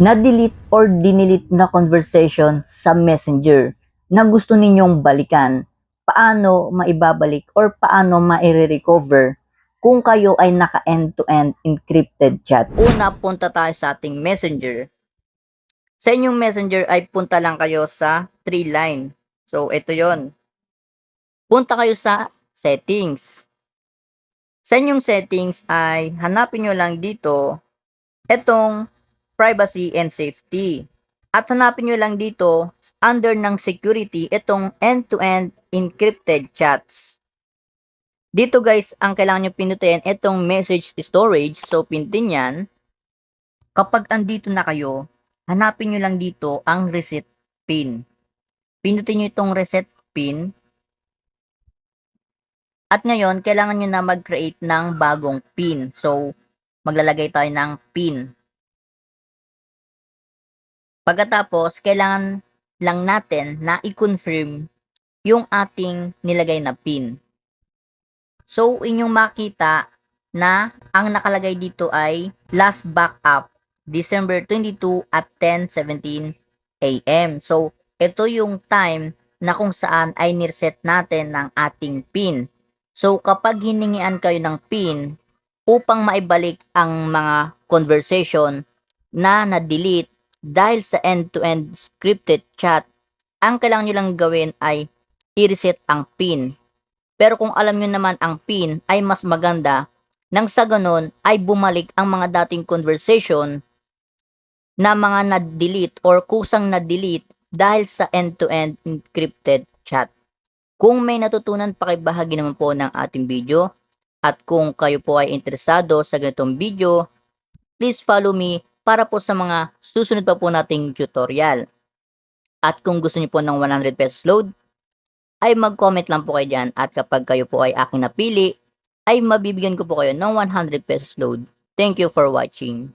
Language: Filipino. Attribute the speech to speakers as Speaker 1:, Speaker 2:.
Speaker 1: na-delete or dinilit na conversation sa Messenger na gusto ninyong balikan, paano maibabalik or paano maire-recover kung kayo ay naka end-to-end encrypted chat. Una, punta tayo sa ating Messenger. Sa inyong Messenger ay punta lang kayo sa 3 line. So, ito yon. Punta kayo sa settings. Sa inyong settings ay hanapin nyo lang dito itong privacy and safety. At hanapin nyo lang dito under ng security itong end-to-end encrypted chats. Dito guys, ang kailangan nyo pinutin itong message storage. So, pindutin yan. Kapag andito na kayo, hanapin nyo lang dito ang reset pin. Pindutin nyo itong reset pin. At ngayon, kailangan nyo na mag-create ng bagong pin. So, maglalagay tayo ng pin. Pagkatapos, kailangan lang natin na i-confirm yung ating nilagay na pin. So, inyong makita na ang nakalagay dito ay last backup, December 22 at 10:17 AM. So, ito yung time na kung saan ay nireset natin ng ating pin. So, kapag hiningian kayo ng pin upang maibalik ang mga conversation na na-delete dahil sa end-to-end scripted chat, ang kailangan nyo lang gawin ay i-reset ang pin. Pero kung alam nyo naman ang pin ay mas maganda, nang sa ganon ay bumalik ang mga dating conversation na mga na-delete or kusang na-delete dahil sa end-to-end encrypted chat. Kung may natutunan, pakibahagi naman po ng ating video. At kung kayo po ay interesado sa ganitong video, please follow me para po sa mga susunod pa po nating tutorial. At kung gusto niyo po ng 100 pesos load, ay mag-comment lang po kayo dyan. At kapag kayo po ay aking napili, ay mabibigyan ko po kayo ng 100 pesos load. Thank you for watching.